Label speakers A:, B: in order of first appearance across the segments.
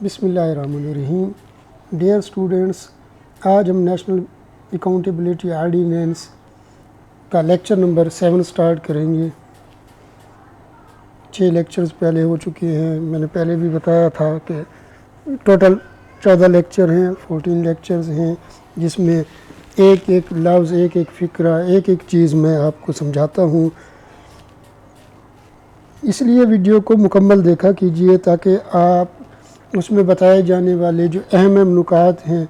A: بسم اللہ الرحمن الرحیم. ڈیئر اسٹوڈنٹس، آج ہم نیشنل اکاؤنٹیبلٹی آرڈیننس کا لیکچر نمبر 7 سٹارٹ کریں گے. 6 لیکچرز پہلے ہو چکے ہیں. میں نے پہلے بھی بتایا تھا کہ ٹوٹل 14 لیکچر ہیں، 14 لیکچرز ہیں، جس میں ایک ایک لفظ، ایک ایک فقرہ، ایک ایک چیز میں آپ کو سمجھاتا ہوں. اس لیے ویڈیو کو مکمل دیکھا کیجئے تاکہ آپ اس میں بتائے جانے والے جو اہم نکات ہیں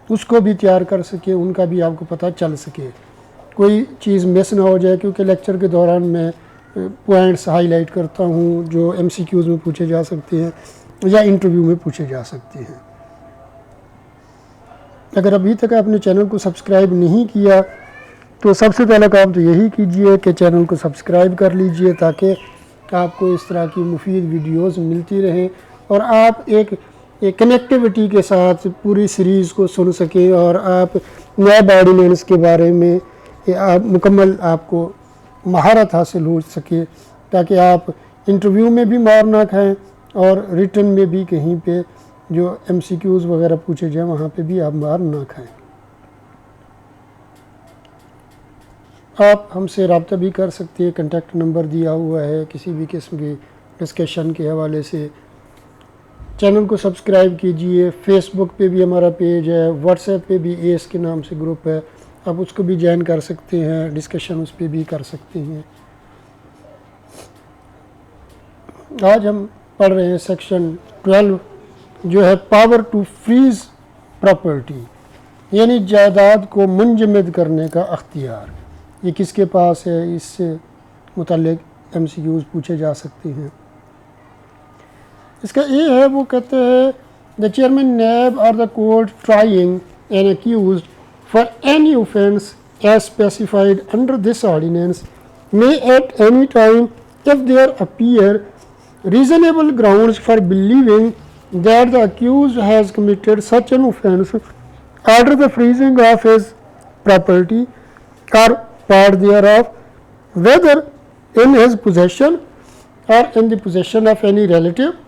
A: اس کو بھی تیار کر سکیں، ان کا بھی آپ کو پتہ چل سکے، کوئی چیز مس نہ ہو جائے. کیونکہ لیکچر کے دوران میں پوائنٹس ہائی لائٹ کرتا ہوں جو MCQs میں پوچھے جا سکتے ہیں یا انٹرویو میں پوچھے جا سکتے ہیں. اگر ابھی تک آپ نے چینل کو سبسکرائب نہیں کیا تو سب سے پہلا کام تو یہی کیجئے کہ چینل کو سبسکرائب کر لیجئے تاکہ آپ کو اس طرح کی مفید ویڈیوز ملتی رہیں اور آپ ایک کنیکٹیوٹی کے ساتھ پوری سیریز کو سن سکیں اور آپ نیب آرڈیننس کے بارے میں مکمل آپ کو مہارت حاصل ہو سکے تاکہ آپ انٹرویو میں بھی مار نہ کھائیں اور ریٹن میں بھی کہیں پہ جو MCQs وغیرہ پوچھے جائیں وہاں پہ بھی آپ مار نہ کھائیں. آپ ہم سے رابطہ بھی کر سکتے ہیں، کنٹیکٹ نمبر دیا ہوا ہے کسی بھی قسم کی ڈسکشن کے حوالے سے. چینل کو سبسکرائب کیجئے. فیس بک پہ بھی ہمارا پیج ہے، واٹس ایپ پہ بھی ایس کے نام سے گروپ ہے، آپ اس کو بھی جوائن کر سکتے ہیں، ڈسکشن اس پہ بھی کر سکتے ہیں. آج ہم پڑھ رہے ہیں سیکشن 12 جو ہے پاور ٹو فریز پراپرٹی، یعنی جائیداد کو منجمد کرنے کا اختیار. یہ کس کے پاس ہے، اس سے متعلق MCQs پوچھے جا سکتے ہیں. اس کا اے ہے، وہ کہتے ہیں دا چیئرمین نیب اور the court trying an accused for any offence as specified under this ordinance may at any time, if there appear reasonable grounds for believing that the accused has committed such an offence, order the freezing of his property or part thereof, whether in his possession or in the possession of any relative,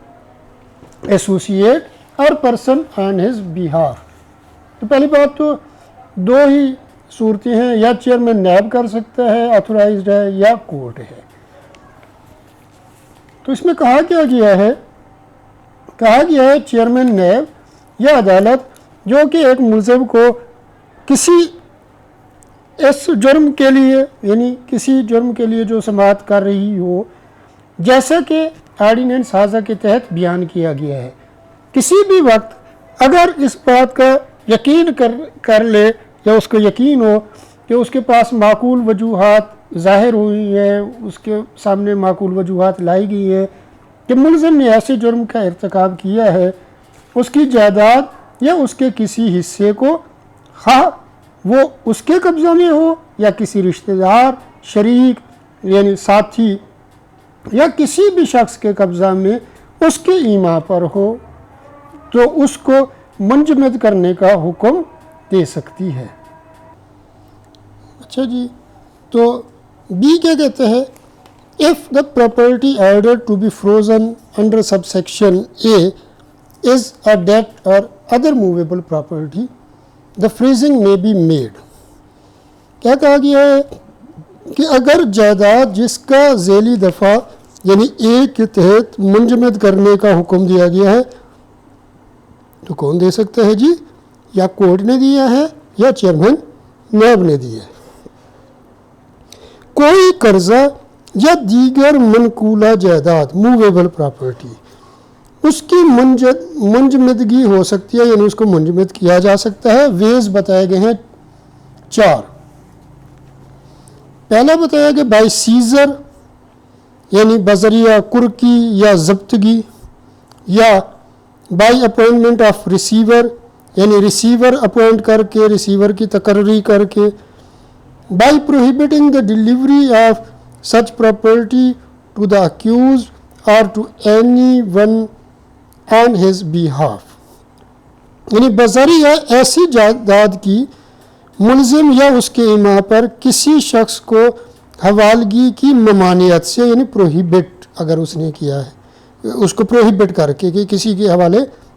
A: associate or person on his behalf. تو پہلی بات تو دو ہی صورتیں ہیں، یا chairman NAB کر سکتا ہے، آتھورائزڈ ہے، یا کورٹ ہے. تو اس میں کہا کیا گیا ہے، چیئرمین نیب یا عدالت جو کہ ایک ملزم کو کسی اس جرم کے لیے، یعنی کسی جرم کے لیے جو سماعت کر رہی ہو، جیسا کہ آرڈیننس حاضہ کے تحت بیان کیا گیا ہے، کسی بھی وقت اگر اس بات کا یقین کر لے یا اس کو یقین ہو کہ اس کے پاس معقول وجوہات ظاہر ہوئی ہیں، اس کے سامنے معقول وجوہات لائی گئی ہیں کہ ملزم نے ایسے جرم کا ارتکاب کیا ہے، اس کی جائیداد یا اس کے کسی حصے کو، خواہ وہ اس کے قبضہ میں ہو یا کسی رشتہ دار، شریک یعنی ساتھی یا کسی بھی شخص کے قبضہ میں اس کے ایما پر ہو، تو اس کو منجمد کرنے کا حکم دے سکتی ہے. اچھا جی، تو بی کیا کہتے ہیں، if the property ordered to be frozen under subsection A is a debt or other movable property, the freezing may be made. کیا کہا گیا ہے کہ اگر جائیداد جس کا ذیلی دفعہ یعنی A کے تحت منجمد کرنے کا حکم دیا گیا ہے تو کون دے سکتا ہے جی؟ یا کورٹ نے دیا ہے یا چیئرمین نیب نے دیا ہے. کوئی قرضہ یا دیگر منقولہ جائیداد موویبل پراپرٹی، اس کی منجمدگی ہو سکتی ہے، یعنی اس کو منجمد کیا جا سکتا ہے. ویز بتائے گئے ہیں 4. پہلا بتایا کہ بائی سیزر یعنی بذریعہ کرکی یا ضبطگی، یا بائی اپوائنٹمنٹ آف ریسیور یعنی ریسیور اپوائنٹ کر کے، ریسیور کی تقرری کر کے، by prohibiting the delivery of such property to the accused or to any one on his behalf, یعنی بذریعہ ایسی جائیداد کی ملزم یا اس کے ایما پر کسی شخص کو حوالگی کی ممانعت سے، یعنی پروہیبٹ اگر اس نے کیا ہے، اس کو پروہیبٹ کر کے کہ کسی کے حوالے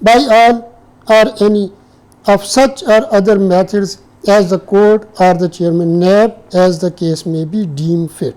A: By all or any of such or other methods as the court or the chairman NAB as the case may be deemed fit.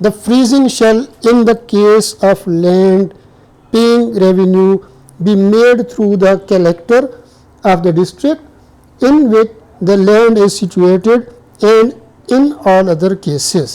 A: the freezing shall in the case of land paying revenue be made through the collector of the district in which the land is situated and in all other cases.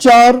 A: 4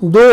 A: 2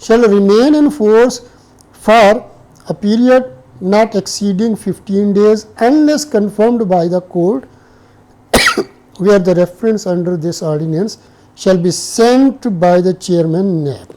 A: shall remain in force for a period not exceeding 15 days unless confirmed by the court where the reference under this ordinance shall be sent by the chairman NAB.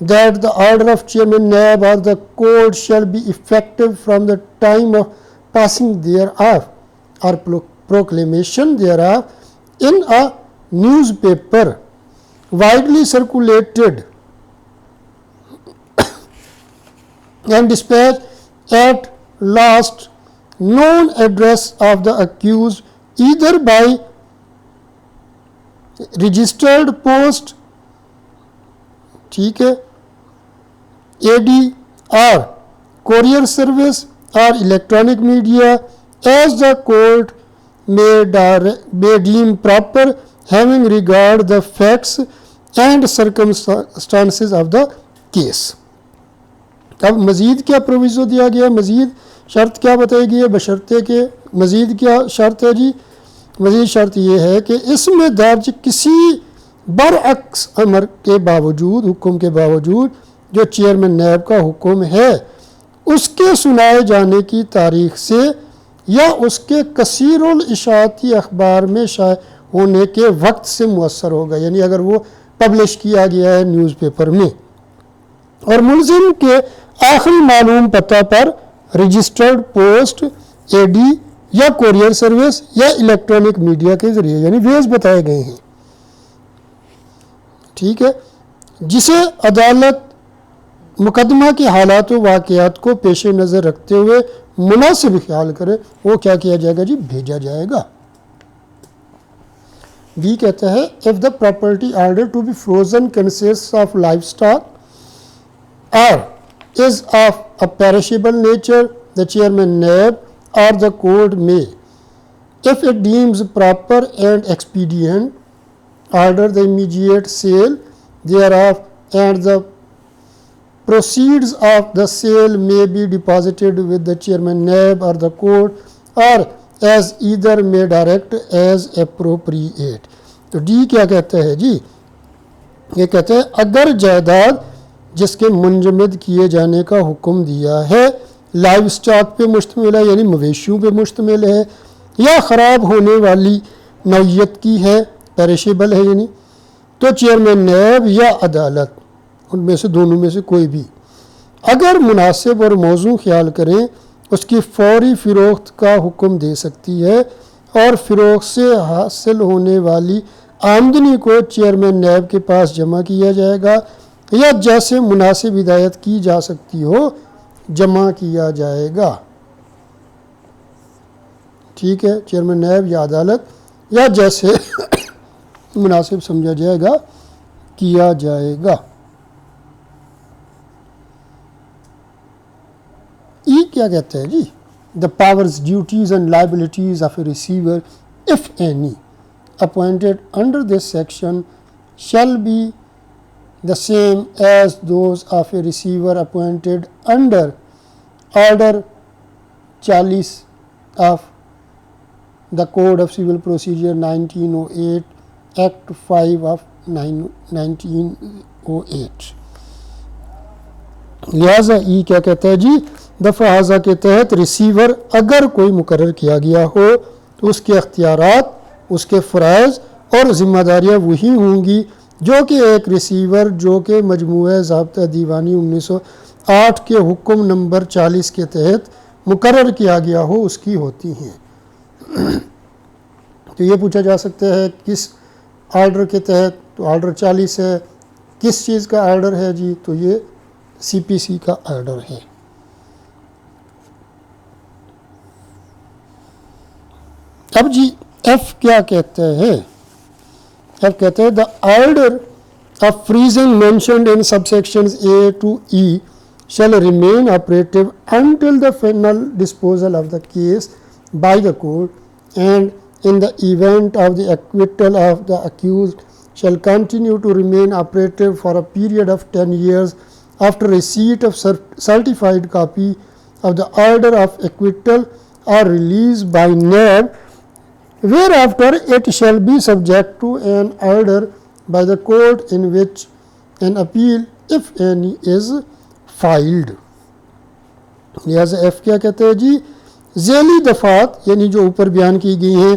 A: that the order of chairman NAB or the court shall be effective from the time of passing thereof or proclamation thereof in a newspaper widely circulated and dispatched at last known address of the accused either by registered post, ٹھیک ہے, AD or courier service or electronic media as the court may deem proper having regard the facts and circumstances of the case. اب مزید کیا proviso دیا گیا, مزید شرط کیا بتائی گئی ہے, بشرطے کہ مزید کیا شرط ہے جی, مزید شرط یہ ہے کہ اس میں درج کسی برعکس امر کے باوجود, حکم کے باوجود جو چیئرمین نیب کا حکم ہے, اس کے سنائے جانے کی تاریخ سے یا اس کے کثیر الاشاعتی اخبار میں شائع ہونے کے وقت سے مؤثر ہوگا. یعنی اگر وہ پبلش کیا گیا ہے نیوز پیپر میں اور ملزم کے آخری معلوم پتہ پر رجسٹرڈ پوسٹ, AD یا کوریئر سروس یا الیکٹرانک میڈیا کے ذریعے, یعنی ویز بتائے گئے ہیں, ٹھیک ہے, جسے عدالت مقدمہ کے حالات و واقعات کو پیش نظر رکھتے ہوئے مناسب خیال کرے, وہ کیا کیا جائے گا جی, بھیجا جائے گا. B کہتا ہے if the property ordered to be frozen consists of livestock or is of a perishable nature, the chairman NAB or the court may, if it deems proper and expedient, order the immediate sale thereof, and the proceeds of the sale may be deposited with the chairman NAB or the court, or as either may direct as appropriate. تو D کیا کہتا ہے جی, یہ کہتا ہے اگر جائیداد جس کے منجمد کیے جانے کا حکم دیا ہے لائیو اسٹاک پہ مشتمل ہے, یعنی مویشیوں پہ مشتمل ہے, یا خراب ہونے والی نوعیت کی ہے, پیرشیبل ہے یعنی, تو چیئرمین نیب یا عدالت ان میں سے دونوں میں سے کوئی بھی اگر مناسب اور موزوں خیال کریں اس کی فوری فروخت کا حکم دے سکتی ہے, اور فروخت سے حاصل ہونے والی آمدنی کو چیئرمین نیب کے پاس جمع کیا جائے گا, یا جیسے مناسب ہدایت کی جا سکتی ہو جمع کیا جائے گا. ٹھیک ہے, چیئرمین نیب یا عدالت یا جیسے مناسب سمجھا جائے گا کیا جائے گا. ای کیا کہتے ہیں جی, the powers, duties and liabilities of a receiver, if any, appointed under this section shall be the same as those of a receiver appointed under Order 40 of the Code of Civil Procedure 1908, Act 5 of 1908. لہٰذا ای کیا کہتا ہے جی, دفعہ اعضا کے تحت receiver اگر کوئی مقرر کیا گیا ہو تو اس کے اختیارات, اس کے فرائض اور ذمہ داریاں وہی ہوں گی جو کہ ایک ریسیور جو کہ مجموعہ ضابطہ دیوانی 1908 کے حکم نمبر 40 کے تحت مقرر کیا گیا ہو اس کی ہوتی ہیں. تو یہ پوچھا جا سکتا ہے کس آرڈر کے تحت, تو آرڈر 40 ہے. کس چیز کا آرڈر ہے جی, تو یہ CPC کا آرڈر ہے. اب جی F کیا کہتا ہے, F کہتے ہیں the order of freezing mentioned in subsections A to E shall remain operative until the final disposal of the case by the court, and in the event of the acquittal of the accused shall continue to remain operative for a period of 10 years after receipt of certified copy of the order of acquittal or release by NAB, whereafter it shall be subject to an order by the court in which an appeal, if any, is filed. لہٰذا F کیا کہتے ہیں جی, ذیلی دفعات یعنی جو اوپر بیان کی گئی ہیں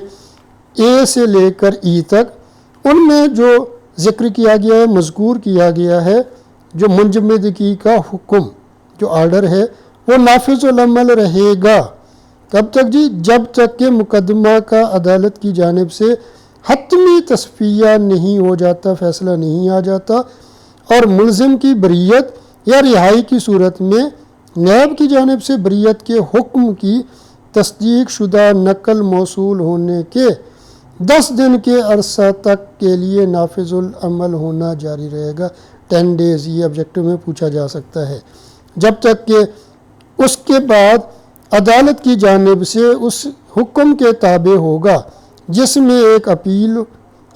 A: اے سے لے کر ای تک, ان میں جو ذکر کیا گیا ہے, مذکور کیا گیا ہے, جو منجمدگی کا حکم جو آرڈر ہے وہ نافذ العمل رہے گا کب تک جی؟ جب تک کہ مقدمہ کا عدالت کی جانب سے حتمی تصفیہ نہیں ہو جاتا، فیصلہ نہیں آ جاتا، اور ملزم کی بریت یا رہائی کی صورت میں نیب کی جانب سے بریت کے حکم کی تصدیق شدہ نقل موصول ہونے کے 10 دن کے عرصہ تک کے لیے نافذ العمل ہونا جاری رہے گا۔ 10 days یہ آبجیکٹو میں پوچھا جا سکتا ہے، جب تک کہ اس کے بعد عدالت کی جانب سے اس حکم کے تابع ہوگا جس میں ایک اپیل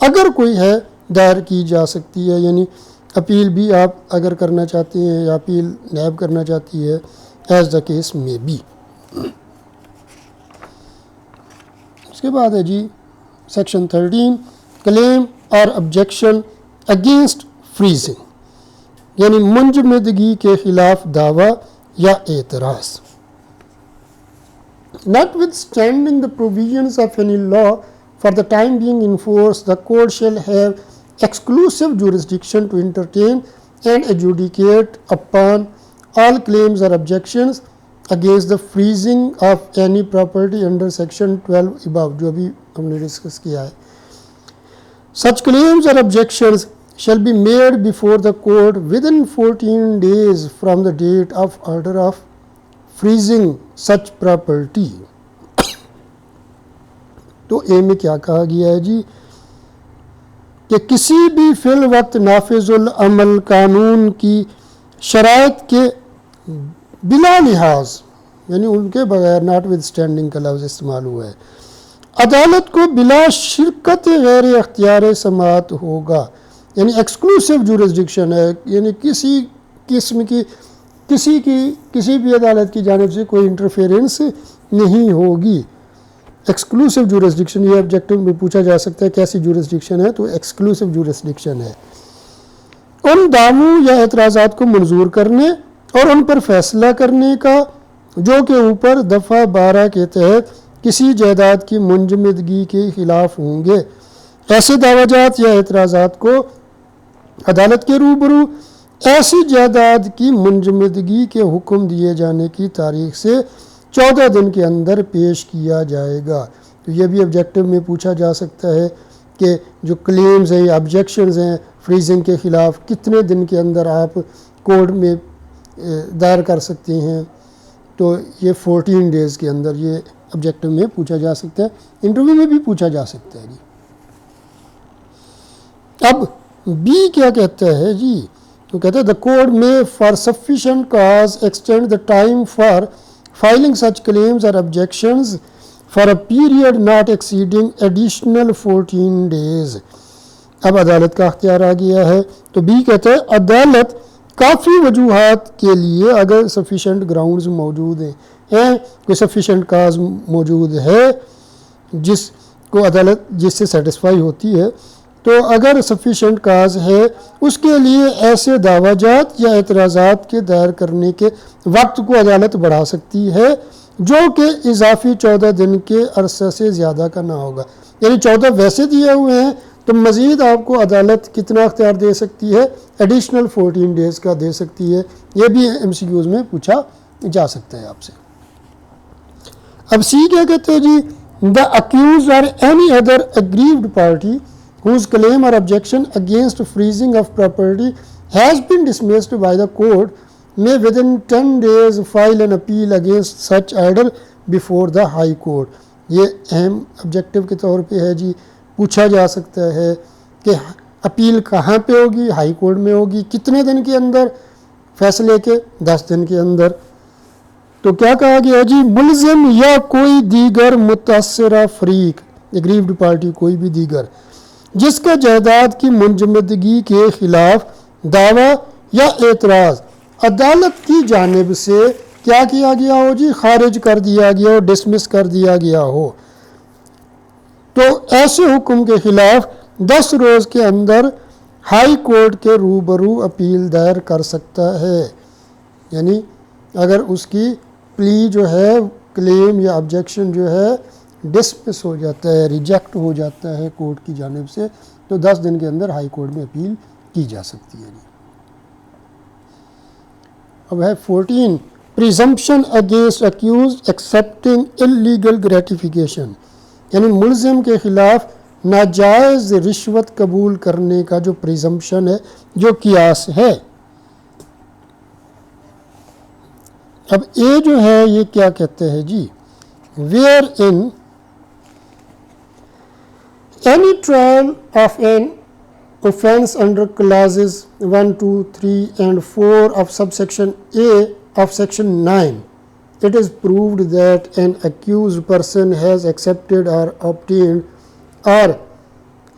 A: اگر کوئی ہے دائر کی جا سکتی ہے، یعنی اپیل بھی آپ اگر کرنا چاہتے ہیں یا اپیل نیب کرنا چاہتی ہے، ایز دا کیس میں بھی۔ اس کے بعد ہے جی سیکشن 13 کلیم اور آبجیکشن اگینسٹ فریزنگ، یعنی منجمدگی کے خلاف دعویٰ یا اعتراض۔ Notwithstanding the provisions of any law for the time being in force, the court shall have exclusive jurisdiction to entertain and adjudicate upon all claims or objections against the freezing of any property under section 12 above، جو ابھی ہم نے discuss کیا ہے۔ Such claims or objections shall be made before the court within 14 days from the date of order of freezing such property۔ تو اے میں کیا کہا گیا ہے جی کہ کسی بھی فی الوقت نافذ العمل قانون کی شرائط کے بلا لحاظ، یعنی ان کے بغیر ناٹ ود اسٹینڈنگ کا لفظ استعمال ہوا ہے، عدالت کو بلا شرکت غیر اختیار سماعت ہوگا، یعنی ایکسکلوسیو جورسڈکشن ہے، یعنی کسی قسم کی کسی بھی عدالت کی جانب سے کوئی انٹرفیئرنس نہیں ہوگی۔ ایکسکلوسیو جورسڈکشن، یہ آبجیکٹو میں پوچھا جا سکتا ہے کیسی جورسڈکشن ہے، تو ایکسکلوسیو جورسڈکشن ہے ان دعووں یا اعتراضات کو منظور کرنے اور ان پر فیصلہ کرنے کا جو کہ اوپر دفعہ 12 کے تحت کسی جائیداد کی منجمدگی کے خلاف ہوں گے۔ ایسے دعویٰ جات یا اعتراضات کو عدالت کے روبرو ایسی جائیداد کی منجمدگی کے حکم دیے جانے کی تاریخ سے 14 دن کے اندر پیش کیا جائے گا۔ تو یہ بھی آبجیکٹو میں پوچھا جا سکتا ہے کہ جو کلیمز ہیں یا آبجیکشنز ہیں فریزنگ کے خلاف کتنے دن کے اندر آپ کورٹ میں دائر کر سکتے ہیں، تو یہ 14 days کے اندر یہ آبجیکٹو میں پوچھا جا سکتا ہے، انٹرویو میں بھی پوچھا جا سکتا ہے جی۔ اب بی کیا کہتا ہے جی؟ تو کہتا ہے the court may for sufficient cause extend the time for filing such claims or objections for a period not exceeding additional 14 days۔ اب عدالت کا اختیار آ گیا ہے، تو بی کہتا ہے عدالت کافی وجوہات کے لیے اگر سفیشینٹ گراؤنڈز موجود ہیں، کوئی سفیشینٹ کاز موجود ہے جس کو عدالت جس سے سیٹسفائی ہوتی ہے، تو اگر سفیشینٹ کاز ہے اس کے لیے ایسے دعویٰ جات یا اعتراضات کے دائر کرنے کے وقت کو عدالت بڑھا سکتی ہے جو کہ اضافی 14 دن کے عرصہ سے زیادہ کا نہ ہوگا، یعنی 14 ویسے دیے ہوئے ہیں تو مزید آپ کو عدالت کتنا اختیار دے سکتی ہے، ایڈیشنل 14 days کا دے سکتی ہے۔ یہ بھی ایم سی کیوز میں پوچھا جا سکتا ہے آپ سے۔ اب سی کیا کہتے ہیں جی دا accused or any other aggrieved party whose claim or objection against freezing of property has been dismissed by the court may within 10 days file an appeal against such order before the high court۔ یہ اہم objective کے طور پہ ہے جی، پوچھا جا سکتا ہے کہ اپیل کہاں پہ ہوگی، ہائی کورٹ میں ہوگی، کتنے دن کے اندر، فیصلے کے 10 دن کے اندر۔ تو کیا کہا گیا جی ملزم یا کوئی دیگر متاثرہ فریق، اگریوڈ پارٹی کوئی بھی دیگر، جس کا جائیداد کی منجمدگی کے خلاف دعویٰ یا اعتراض عدالت کی جانب سے کیا کیا گیا ہو جی، خارج کر دیا گیا ہو، ڈسمس کر دیا گیا ہو، تو ایسے حکم کے خلاف 10 روز کے اندر ہائی کورٹ کے روبرو اپیل دائر کر سکتا ہے۔ یعنی اگر اس کی پلی جو ہے، کلیم یا آبجیکشن جو ہے ڈسمس ہو جاتا ہے، ریجیکٹ ہو جاتا ہے کورٹ کی جانب سے، تو 10 دن کے اندر ہائی کورٹ میں اپیل کی جا سکتی ہے۔ اب ہے 14 presumption against accused accepting illegal gratification، یعنی ملزم کے خلاف ناجائز رشوت قبول کرنے کا جو پریزمپشن ہے، جو قیاس ہے۔ اب اے جو ہے یہ کیا کہتے ہیں جی، where in any trial of an offense under clauses 1, 2, 3 and 4 of subsection A of section 9, it is proved that an accused person has accepted or obtained or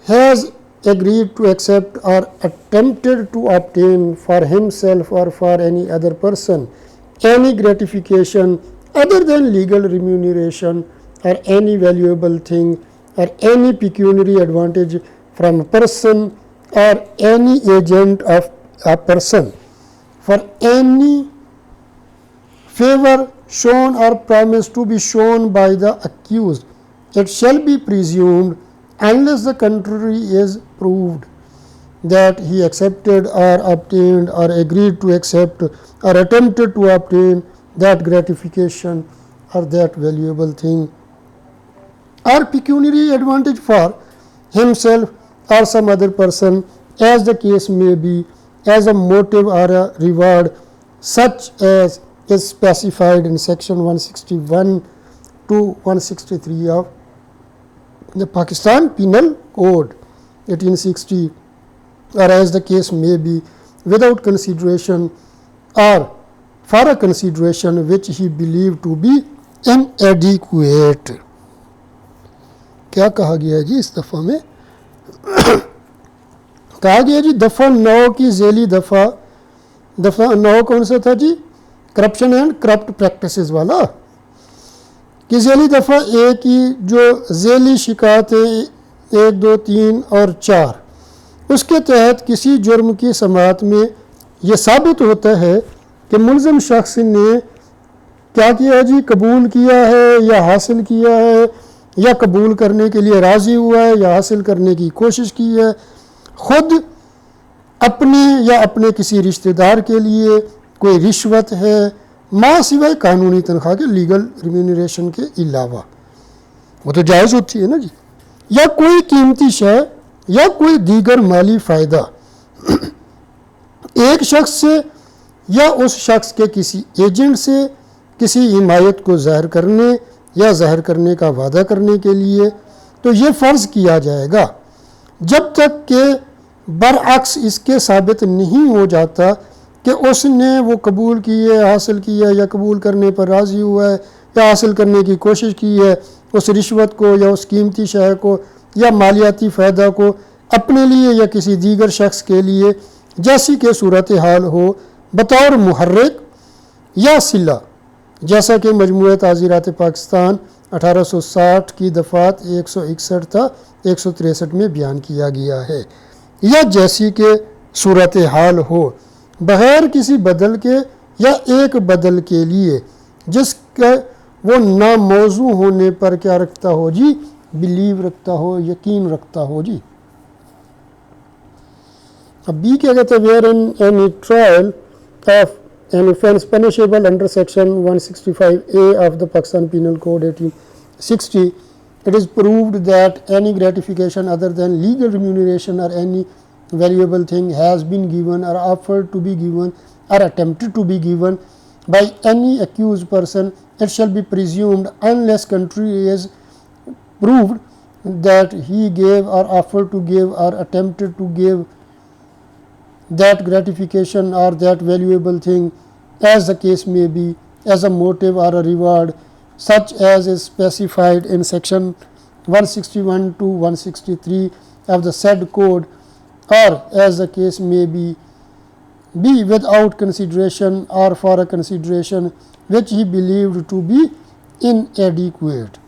A: has agreed to accept or attempted to obtain for himself or for any other person any gratification other than legal remuneration or any valuable thing or any pecuniary advantage from a person or any agent of a person for any favor shown or promised to be shown by the accused, it shall be presumed, unless the contrary is proved, that he accepted or obtained or agreed to accept or attempted to obtain that gratification or that valuable thing or pecuniary advantage for himself or some other person, as the case may be, as a motive or a reward, such as is specified in section 161 to 163 of the Pakistan Penal Code 1860, or as the case may be, without consideration or for a consideration which he believed to be inadequate۔ کیا کہا گیا ہے جی اس دفعہ میں؟ کہا گیا جی دفعہ 9 کی ذیلی دفعہ 9 کون سا تھا جی؟ کرپشن اینڈ کرپٹ پریکٹسز والا، کہ ذیلی دفعہ 1 کی جو ذیلی شکایتیں 1، 2، 3 اور 4، اس کے تحت کسی جرم کی سماعت میں یہ ثابت ہوتا ہے کہ ملزم شخص نے کیا کیا جی، قبول کیا ہے یا حاصل کیا ہے یا قبول کرنے کے لیے راضی ہوا ہے یا حاصل کرنے کی کوشش کی ہے، خود اپنے یا اپنے کسی رشتہ دار کے لیے کوئی رشوت ہے، ماں سوائے قانونی تنخواہ کے، لیگل ریمونریشن کے علاوہ، وہ تو جائز ہوتی ہے نا جی، یا کوئی قیمتی شے یا کوئی دیگر مالی فائدہ ایک شخص سے یا اس شخص کے کسی ایجنٹ سے کسی حمایت کو ظاہر کرنے یا ظاہر کرنے کا وعدہ کرنے کے لیے، تو یہ فرض کیا جائے گا جب تک کہ برعکس اس کے ثابت نہیں ہو جاتا کہ اس نے وہ قبول کی ہے، حاصل کی ہے یا قبول کرنے پر راضی ہوا ہے یا حاصل کرنے کی کوشش کی ہے اس رشوت کو یا اس قیمتی شے کو یا مالیاتی فائدہ کو اپنے لیے یا کسی دیگر شخص کے لیے، جیسی کہ صورتحال ہو بطور محرک یا صلہ، جیسا کہ مجموعہ تعزیرات پاکستان 1860 کی دفعات 161 تا 163 میں بیان کیا گیا ہے، یا جیسی کہ صورتحال ہو بغیر کسی بدل کے یا ایک بدل کے لیے جس کا وہ ناموضوع ہونے پر کیا رکھتا ہو جی، بلیو رکھتا ہو، یقین رکھتا ہو جی۔ اب بی کیا کہتے ہیں، where in any trial of an offense punishable under section 165A of the Pakistan Penal Code 1860, it is proved that any gratification other than legal remuneration or any valuable thing has been given or offered to be given or attempted to be given by any accused person, it shall be presumed, unless contrary is proved, that he gave or offered to give or attempted to give that gratification or that valuable thing, as the case may be, as a motive or a reward, such as is specified in section 161 to 163 of the said code, or as the case may be without consideration or for a consideration which he believed to be inadequate۔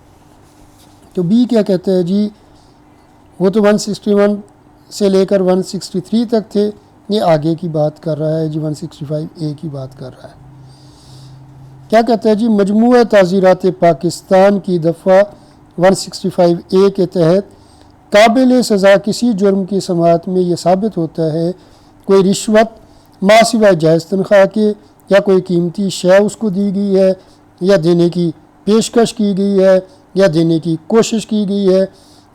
A: تو be کیا کہتے ہیں جی، وہ تو 161 سے لے کر 163 تک تھے، یہ آگے کی بات کر رہا ہے جی، 165A کی بات کر رہا ہے۔ کیا کہتا ہے جی، مجموعہ تعزیرات پاکستان کی دفعہ 165A کے تحت قابل سزا کسی جرم کی سماعت میں یہ ثابت ہوتا ہے کوئی رشوت ماں سوائے جائز تنخواہ کے یا کوئی قیمتی شے اس کو دی گئی ہے یا دینے کی پیشکش کی گئی ہے یا دینے کی کوشش کی گئی ہے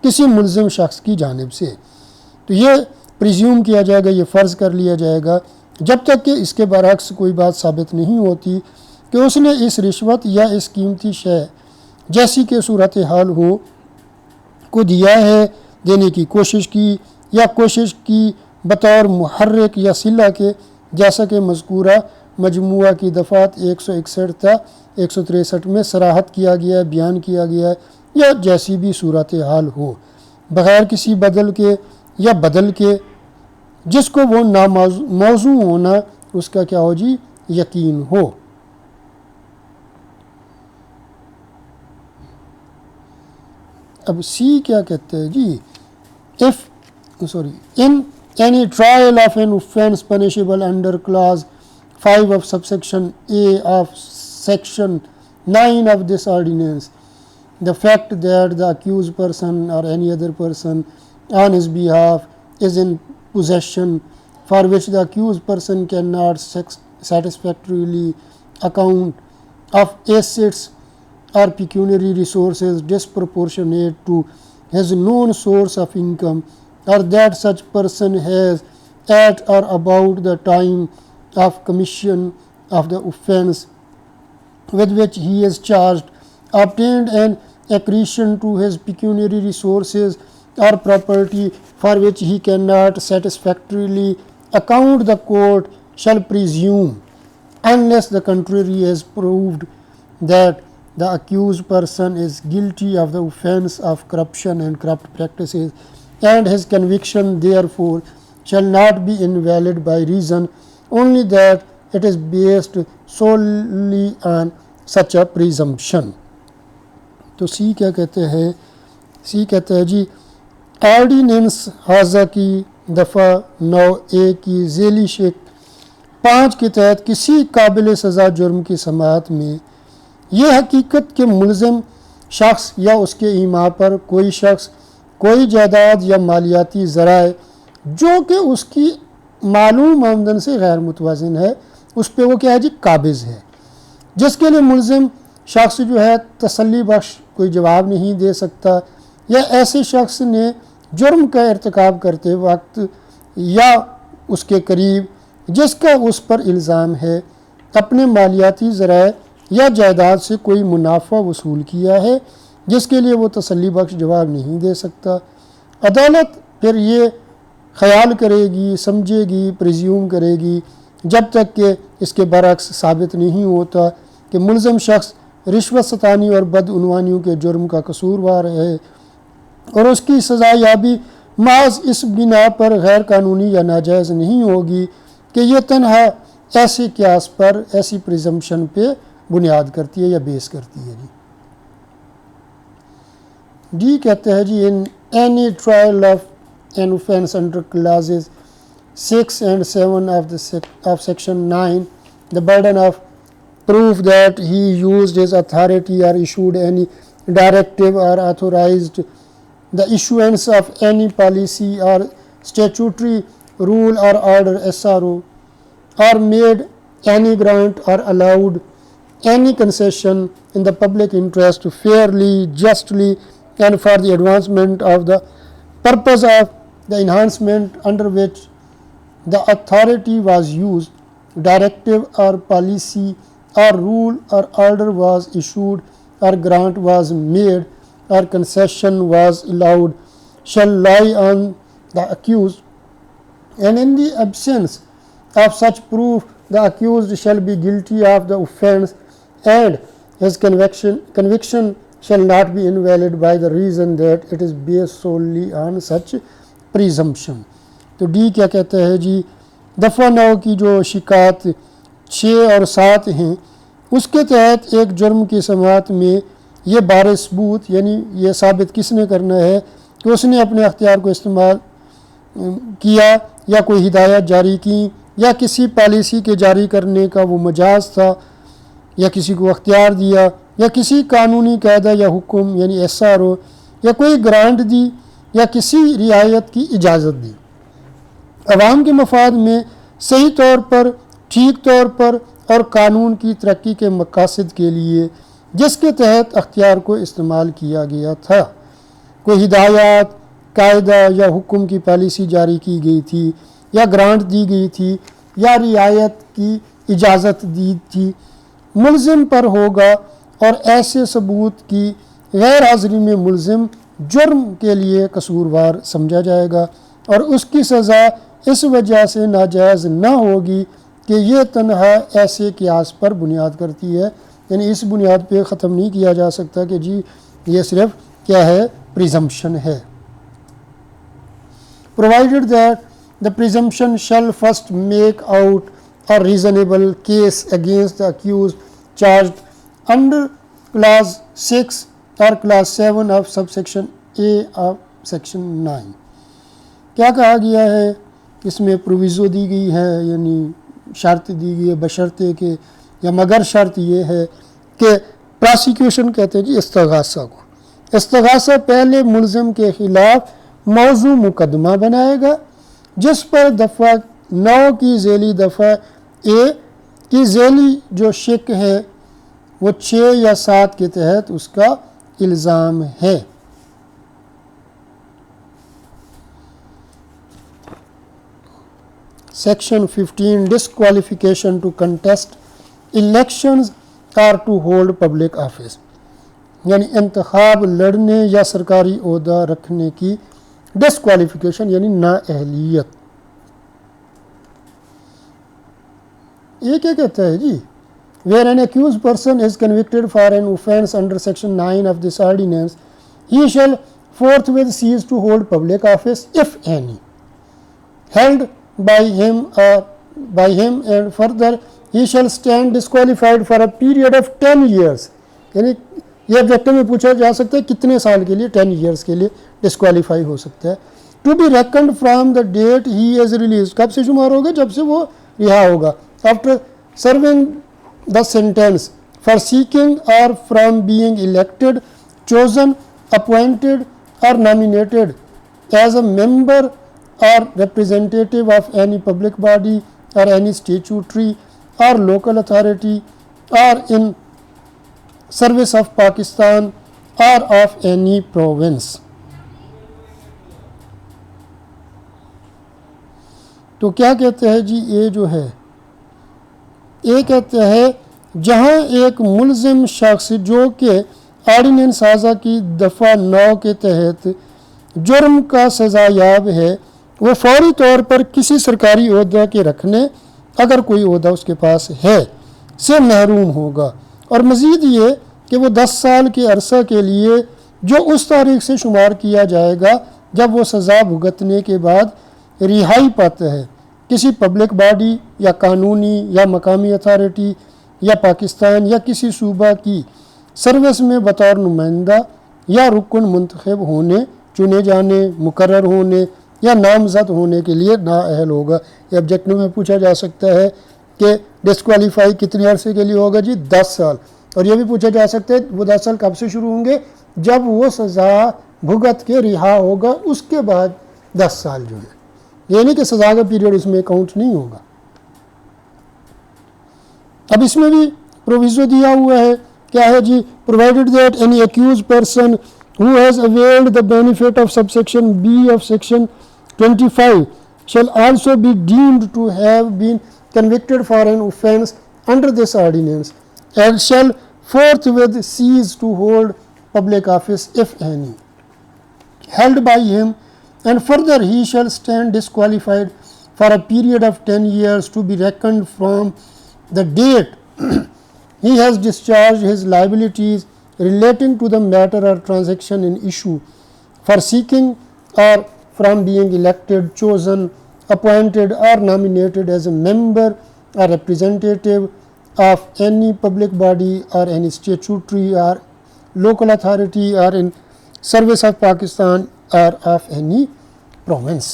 A: کسی ملزم شخص کی جانب سے، تو یہ پریزیوم کیا جائے گا، یہ فرض کر لیا جائے گا جب تک کہ اس کے برعکس کوئی بات ثابت نہیں ہوتی کہ اس نے اس رشوت یا اس قیمتی شے جیسی کہ صورتحال ہو کو دیا ہے، دینے کی کوشش کی یا کوشش کی بطور محرک یا صلہ کے، جیسا کہ مذکورہ مجموعہ کی دفعات 161 تا 163 میں صراحت کیا گیا ہے، بیان کیا گیا ہے، یا جیسی بھی صورتحال ہو، بغیر کسی بدل کے یا بدل کے جس کو وہ موضوع ہونا اس کا کیا ہو جی یقین ہو۔ اب سی کیا کہتے ہیں جی، in any trial of an offence punishable under clause 5 of subsection A of section 9 of this ordinance, the fact that the accused person or any other person on his behalf is in possession for which the accused person cannot satisfactorily account of assets or pecuniary resources disproportionate to his known source of income, or that such person has at or about the time of commission of the offence with which he is charged obtained an accretion to his pecuniary resources or property for which he cannot satisfactorily account, the court shall presume, unless the contrary is proved, that the accused person is guilty of the offence of corruption and corrupt practices, and his conviction therefore shall not be invalid by reason only that it is based solely on such a presumption. تو سی کیا کہتے ہیں؟ سی کہتے ہیں جی ordinance حاضہ کی دفعہ 9A کی ذیلی شق 5 کے تحت کسی قابل سزا جرم کی سماعت میں یہ حقیقت کہ ملزم شخص یا اس کے ایما پر کوئی شخص کوئی جائیداد یا مالیاتی ذرائع جو کہ اس کی معلوم آمدن سے غیر متوازن ہے اس پہ وہ کیا ہے جی قابض ہے، جس کے لیے ملزم شخص جو ہے تسلی بخش کوئی جواب نہیں دے سکتا، یا ایسے شخص نے جرم کا ارتکاب کرتے وقت یا اس کے قریب جس کا اس پر الزام ہے اپنے مالیاتی ذرائع یا جائیداد سے کوئی منافع وصول کیا ہے جس کے لیے وہ تسلی بخش جواب نہیں دے سکتا، عدالت پھر یہ خیال کرے گی، سمجھے گی، پریزیوم کرے گی جب تک کہ اس کے برعکس ثابت نہیں ہوتا کہ ملزم شخص رشوت ستانی اور بدعنوانیوں کے جرم کا قصوروار ہے، اور اس کی سزا یابی محض اس بنا پر غیر قانونی یا ناجائز نہیں ہوگی کہ یہ تنہا ایسے قیاس پر، ایسی پریزمپشن پہ بنیاد کرتی ہے یا بیس کرتی ہے جی۔ ڈی کہتے ہیں جی in any trial of an offence under clauses 6 and 7 of section 9, the burden of proof that he used his authority or issued any directive or authorized the issuance of any policy or statutory rule or order SRO, or made any grant or allowed any concession in the public interest fairly, justly, and for the advancement of the purpose of the enhancement under which the authority was used, directive or policy or rule or order was issued, or grant was made, or concession was allowed, shall lie on the accused, and in the absence of such proof the accused shall be guilty of the offence, and his conviction shall not be invalid by the reason that it is based solely on such presumption. تو D کیا کہتا ہے جی دفعہ 9 کی جو شکایت 6 اور 7 ہیں اس کے تحت ایک جرم کی سماعت میں یہ بار ثبوت، یعنی یہ ثابت کس نے کرنا ہے کہ اس نے اپنے اختیار کو استعمال کیا یا کوئی ہدایت جاری کی یا کسی پالیسی کے جاری کرنے کا وہ مجاز تھا یا کسی کو اختیار دیا یا کسی قانونی قاعدہ یا حکم یعنی SRO یا کوئی گرانٹ دی یا کسی رعایت کی اجازت دی، عوام کے مفاد میں صحیح طور پر، ٹھیک طور پر اور قانون کی ترقی کے مقاصد کے لیے جس کے تحت اختیار کو استعمال کیا گیا تھا۔ کوئی ہدایات، قاعدہ یا حکم کی پالیسی جاری کی گئی تھی یا گرانٹ دی گئی تھی یا رعایت کی اجازت دی تھی، ملزم پر ہوگا اور ایسے ثبوت کی غیر حاضری میں ملزم جرم کے لیے قصوروار سمجھا جائے گا اور اس کی سزا اس وجہ سے ناجائز نہ ہوگی کہ یہ تنہا ایسے قیاس پر بنیاد کرتی ہے، یعنی اس بنیاد پہ ختم نہیں کیا جا سکتا کہ جی یہ صرف کیا ہے، پریزمپشن ہے۔ provided that the presumption shall first make out a reasonable case against the accused charged under clause 6 or clause 7 of subsection A of section 9۔ کیا کہا گیا ہے؟ اس میں پروویزو دی گئی ہے، یعنی شرط دی گئی ہے بشرطے کہ یا مگر شرط یہ ہے کہ پراسیکیوشن کہتے ہیں جی استغاثہ کو، استغاثہ پہلے ملزم کے خلاف موضوع مقدمہ بنائے گا جس پر دفعہ 9 کی ذیلی دفعہ A کی ذیلی جو شک ہے وہ 6 یا 7 کے تحت اس کا الزام ہے۔ Section 15 disqualification to contest elections or to hold public office، یعنی انتخاب لڑنے یا سرکاری عہدہ رکھنے کی ڈسکوالیفیکیشن یعنی نااہلیت۔ یہ کیا کہتا ہے جی؟ where an accused person is convicted for an offence under section 9 of this ordinance he shall forthwith cease to hold public office if any held by him and further he shall stand disqualified for a period of 10 years، یعنی یہ objective میں پوچھا جا سکتا ہے کتنے سال کے لیے، 10 ایئرس کے لیے ڈسکوالیفائی ہو سکتا ہے۔ To be reckoned from the date he is release, کب سے شمار ہوگا؟ جب سے وہ رہا ہوگا۔ After serving the sentence for seeking or from being elected, chosen, appointed or nominated as a member or representative of any public body or any statutory or local authority or in service of Pakistan or of any province۔ تو کیا کہتے ہیں جی؟ یہ جو ہے یہ کہتے ہیں جہاں ایک ملزم شخص جو کہ آرڈیننس سازہ کی دفعہ 9 کے تحت جرم کا سزا یاب ہے، وہ فوری طور پر کسی سرکاری عہدہ کے رکھنے، اگر کوئی عہدہ اس کے پاس ہے، سے محروم ہوگا، اور مزید یہ کہ وہ 10 سال کے عرصہ کے لیے جو اس تاریخ سے شمار کیا جائے گا جب وہ سزا بھگتنے کے بعد رہائی پاتا ہے، کسی پبلک باڈی یا قانونی یا مقامی اتھارٹی یا پاکستان یا کسی صوبہ کی سروس میں بطور نمائندہ یا رکن منتخب ہونے، چنے جانے، مقرر ہونے یا نامزد ہونے کے لیے نااہل ہوگا۔ یہ آبجیکٹو میں پوچھا جا سکتا ہے کہ ڈسکوالیفائی کتنے عرصے کے لیے ہوگا جی؟ 10 سال۔ اور یہ بھی پوچھا جا سکتا ہے وہ 10 سال کب سے شروع ہوں گے؟ جب وہ سزا بھگت کے رہا ہوگا، اس کے بعد 10 سال جو ہے، یہ نہیں کہ سزا کا پیریڈ اس میں کاؤنٹ نہیں ہوگا۔ اب اس میں بھی پروویزو دیا ہوا ہے، کیا ہے جی؟ provided that any accused person who has availed the benefit of subsection B of section 25 shall also be deemed to have been convicted for an offence under this ordinance and shall forthwith cease to hold public office if any held by him, and further he shall stand disqualified for a period of 10 years to be reckoned from the date he has discharged his liabilities relating to the matter or transaction in issue for seeking or from being elected, chosen, appointed or nominated as a member or representative of any public body or any statutory or local authority or in service of Pakistan or of any province۔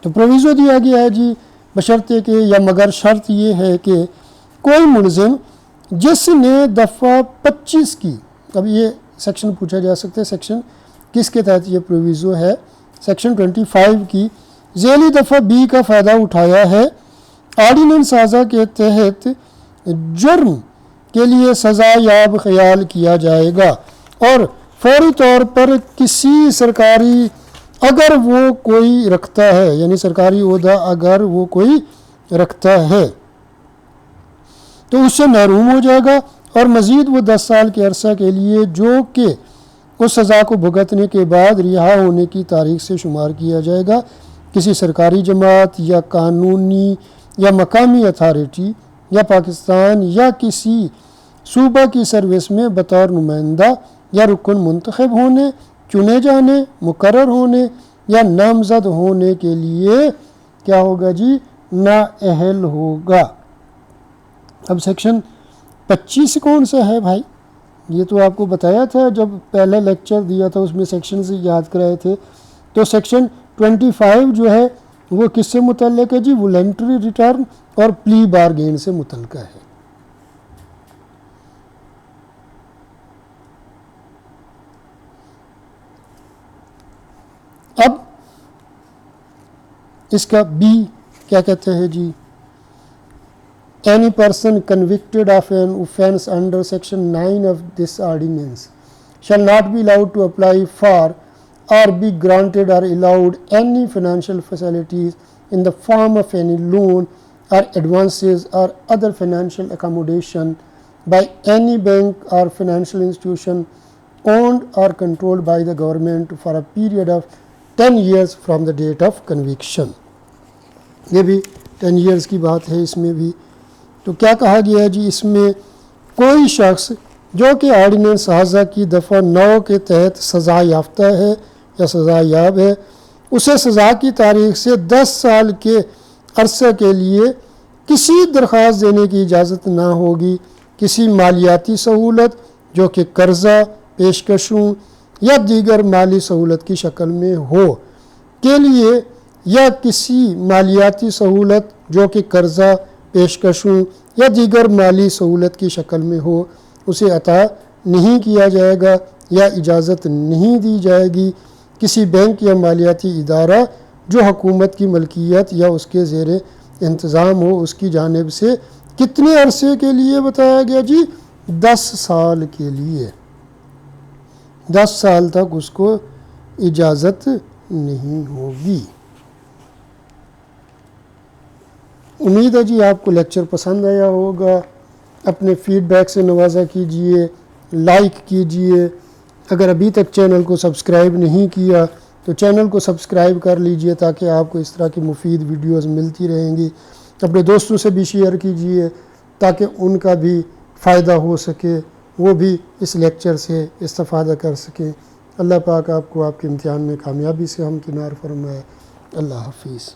A: تو proviso دیا گیا ہے جی بشرطے کہ یا مگر شرط یہ ہے کہ کوئی ملزم جس نے دفعہ 25 کی، اب یہ سیکشن پوچھا جا سکتا ہے سیکشن کس کے تحت یہ پروویزو ہے، سیکشن 25 کی ذیلی دفعہ B کا فائدہ اٹھایا ہے آرڈیننس سازا کے تحت جرم کے لیے سزا یاب خیال کیا جائے گا اور فوری طور پر کسی سرکاری اگر وہ کوئی رکھتا ہے، یعنی سرکاری عہدہ اگر وہ کوئی رکھتا ہے تو اس سے محروم ہو جائے گا، اور مزید وہ 10 سال کے عرصہ کے لیے جو کہ اس سزا کو بھگتنے کے بعد رہا ہونے کی تاریخ سے شمار کیا جائے گا، کسی سرکاری جماعت یا قانونی یا مقامی اتھارٹی یا پاکستان یا کسی صوبہ کی سروس میں بطور نمائندہ یا رکن منتخب ہونے، چنے جانے، مقرر ہونے یا نامزد ہونے کے لیے کیا ہوگا جی؟ نااہل ہوگا۔ اب سیکشن 25 کون سا ہے بھائی؟ یہ تو آپ کو بتایا تھا جب پہلا لیکچر دیا تھا، اس میں سیکشن سے یاد کرائے تھے۔ تو سیکشن 25 جو ہے وہ کس سے متعلق ہے جی؟ والنٹری ریٹرن اور پلی بارگین سے متعلقہ ہے۔ اب اس کا بی کیا کہتے ہیں جی؟ Any person convicted of an offence under section 9 of this ordinance shall not be allowed to apply for or be granted or allowed any financial facilities in the form of any loan or advances or other financial accommodation by any bank or financial institution owned or controlled by the government for a period of 10 years from the date of conviction۔ یہ بھی 10 years کی بات ہے اس میں بھی۔ تو کیا کہا گیا ہے جی؟ اس میں کوئی شخص جو کہ آرڈیننس سازا کی دفعہ 9 کے تحت سزا یافتہ ہے یا سزا یاب ہے، اسے سزا کی تاریخ سے 10 سال کے عرصے کے لیے کسی درخواست دینے کی اجازت نہ ہوگی، کسی مالیاتی سہولت جو کہ قرضہ، پیشکشوں یا دیگر مالی سہولت کی شکل میں ہو کے لیے، یا کسی مالیاتی سہولت جو کہ قرضہ، پیشکشوں یا دیگر مالی سہولت کی شکل میں ہو، اسے عطا نہیں کیا جائے گا یا اجازت نہیں دی جائے گی۔ کسی بینک یا مالیاتی ادارہ جو حکومت کی ملکیت یا اس کے زیر انتظام ہو، اس کی جانب سے کتنے عرصے کے لیے بتایا گیا جی؟ 10 سال کے لیے۔ 10 سال تک اس کو اجازت نہیں ہوگی۔ امید ہے جی آپ کو لیکچر پسند آیا ہوگا۔ اپنے فیڈ بیک سے نوازا کیجئے، لائک کیجئے۔ اگر ابھی تک چینل کو سبسکرائب نہیں کیا تو چینل کو سبسکرائب کر لیجئے تاکہ آپ کو اس طرح کی مفید ویڈیوز ملتی رہیں گی۔ اپنے دوستوں سے بھی شیئر کیجئے تاکہ ان کا بھی فائدہ ہو سکے، وہ بھی اس لیکچر سے استفادہ کر سکیں۔ اللہ پاک آپ کو آپ کے امتحان میں کامیابی سے ہمکنار فرمائے۔ اللہ حافظ۔